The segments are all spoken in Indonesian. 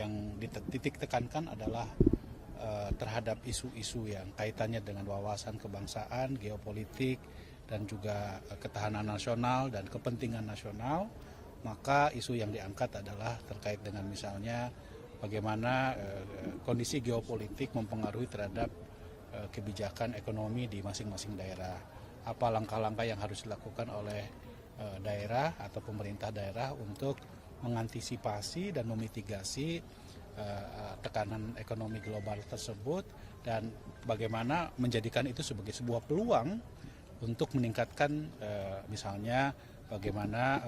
yang dititik tekankan adalah terhadap isu-isu yang kaitannya dengan wawasan kebangsaan, geopolitik, dan juga ketahanan nasional dan kepentingan nasional. Maka isu yang diangkat adalah terkait dengan misalnya bagaimana kondisi geopolitik mempengaruhi terhadap kebijakan ekonomi di masing-masing daerah. Apa langkah-langkah yang harus dilakukan oleh daerah atau pemerintah daerah untuk mengantisipasi dan memitigasi tekanan ekonomi global tersebut, dan bagaimana menjadikan itu sebagai sebuah peluang untuk meningkatkan misalnya bagaimana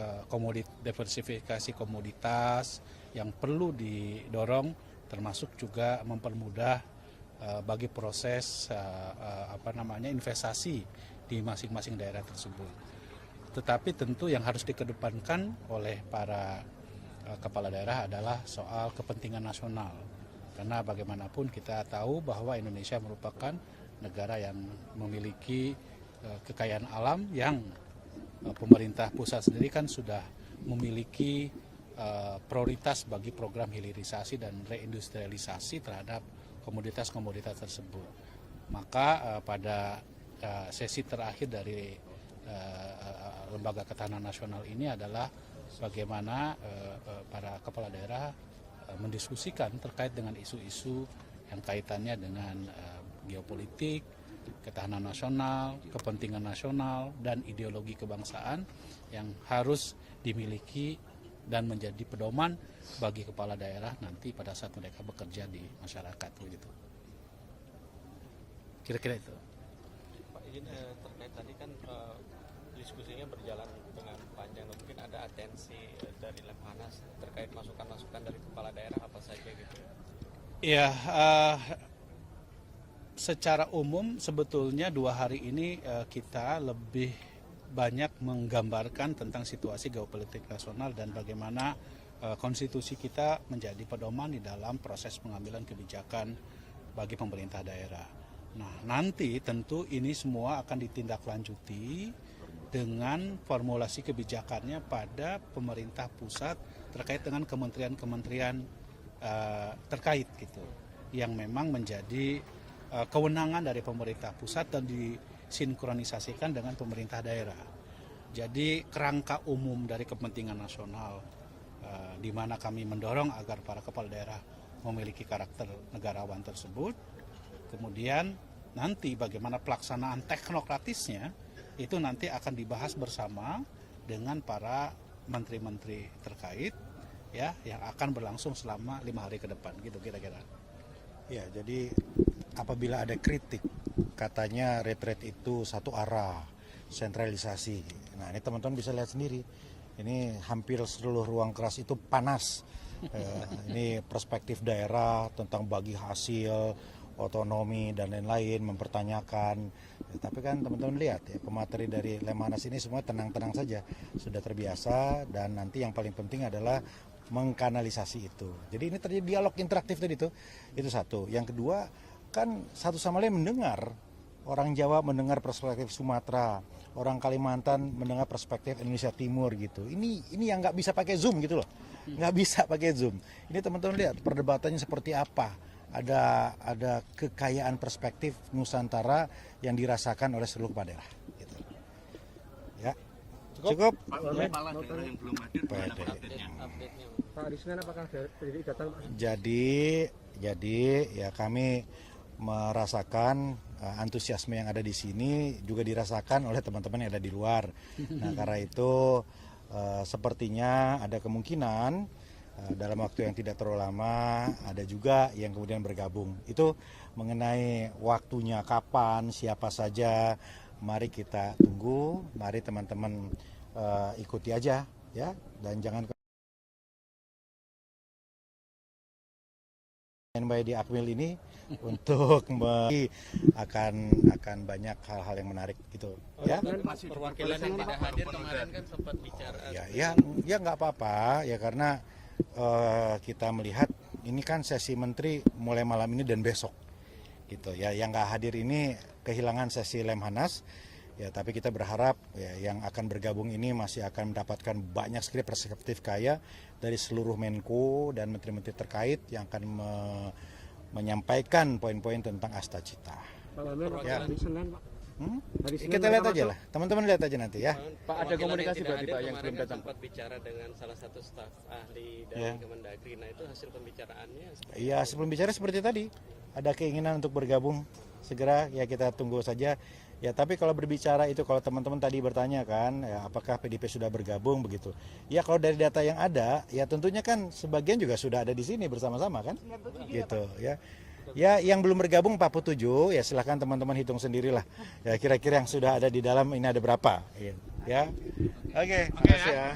diversifikasi komoditas yang perlu didorong, termasuk juga mempermudah bagi proses investasi di masing-masing daerah tersebut. Tetapi tentu yang harus dikedepankan oleh para kepala daerah adalah soal kepentingan nasional. Karena bagaimanapun kita tahu bahwa Indonesia merupakan negara yang memiliki kekayaan alam yang pemerintah pusat sendiri kan sudah memiliki prioritas bagi program hilirisasi dan reindustrialisasi terhadap komoditas-komoditas tersebut. Maka pada sesi terakhir dari Lembaga Ketahanan Nasional ini adalah bagaimana para kepala daerah mendiskusikan terkait dengan isu-isu yang kaitannya dengan geopolitik, ketahanan nasional, kepentingan nasional, dan ideologi kebangsaan yang harus dimiliki dan menjadi pedoman bagi kepala daerah nanti pada saat mereka bekerja di masyarakat. Begitu. Kira-kira itu. Pak, izin terkait tadi kan diskusinya berjalan dengan panjang, mungkin ada atensi dari Lemhanas terkait masukan-masukan dari kepala daerah apa saja gitu? Ya, secara umum sebetulnya 2 hari ini kita lebih banyak menggambarkan tentang situasi geopolitik nasional dan bagaimana konstitusi kita menjadi pedoman di dalam proses pengambilan kebijakan bagi pemerintah daerah. Nah, nanti tentu ini semua akan ditindaklanjuti dengan formulasi kebijakannya pada pemerintah pusat terkait dengan kementerian-kementerian terkait gitu, yang memang menjadi kewenangan dari pemerintah pusat dan disinkronisasikan dengan pemerintah daerah. Jadi kerangka umum dari kepentingan nasional di mana kami mendorong agar para kepala daerah memiliki karakter negarawan tersebut. Kemudian nanti bagaimana pelaksanaan teknokratisnya itu nanti akan dibahas bersama dengan para menteri-menteri terkait ya, yang akan berlangsung selama 5 hari ke depan gitu kira-kira. Ya, jadi apabila ada kritik katanya retret itu satu arah, sentralisasi. Nah, ini teman-teman bisa lihat sendiri. Ini hampir seluruh ruang keras itu panas. Ini perspektif daerah tentang bagi hasil, otonomi dan lain-lain, mempertanyakan. Tapi kan teman-teman lihat ya, pemateri dari Lemhanas ini semua tenang-tenang saja, sudah terbiasa, dan nanti yang paling penting adalah mengkanalisasi itu. Jadi ini terjadi dialog interaktif tadi itu satu. Yang kedua kan satu sama lain mendengar. Orang Jawa mendengar perspektif Sumatera, orang Kalimantan mendengar perspektif Indonesia Timur gitu. Ini yang nggak bisa pakai Zoom gitu loh, nggak bisa pakai Zoom. Ini teman-teman lihat perdebatannya seperti apa. Ada kekayaan perspektif Nusantara yang dirasakan oleh seluruh kepala daerah. Gitu. Ya, cukup. Jadi ya kami merasakan antusiasme yang ada di sini juga dirasakan oleh teman-teman yang ada di luar. Nah, karena itu sepertinya ada kemungkinan dalam waktu yang tidak terlalu lama ada juga yang kemudian bergabung. Itu mengenai waktunya kapan, siapa saja, mari kita tunggu, mari teman-teman ikuti aja ya, dan jangan by di Akmil ini untuk akan banyak hal-hal yang menarik gitu ya. Perwakilan yang tidak hadir kemarin kan sempat bicara. Ya nggak apa-apa ya, karena kita melihat ini kan sesi menteri mulai malam ini dan besok gitu ya. Yang nggak hadir ini kehilangan sesi Lemhanas Ya, tapi kita berharap ya, yang akan bergabung ini masih akan mendapatkan banyak sekali perspektif kaya dari seluruh Menko dan menteri-menteri terkait yang akan menyampaikan poin-poin tentang Astacita. Pak Wamen, Ya. hari Senin, Pak. Hari Senin Kita lihat mereka aja masuk. lah, teman-teman lihat aja nanti ya. Pak, ada komunikasi berarti, Pak, yang belum datang? Sempat bicara dengan salah satu staf ahli dari Ya. Kemendagri. Nah itu hasil pembicaraannya seperti Iya, sebelum bicara seperti tadi, ada keinginan untuk bergabung segera, ya kita tunggu saja. Ya, tapi kalau berbicara itu, kalau teman-teman tadi bertanya kan, ya, apakah PDIP sudah bergabung begitu? Ya, kalau dari data yang ada, ya tentunya kan sebagian juga sudah ada di sini bersama-sama kan, gitu ya. Ya, yang belum bergabung 47, ya silahkan teman-teman hitung sendirilah. Ya, kira-kira yang sudah ada di dalam ini ada berapa? Ya, oke, makasih ya.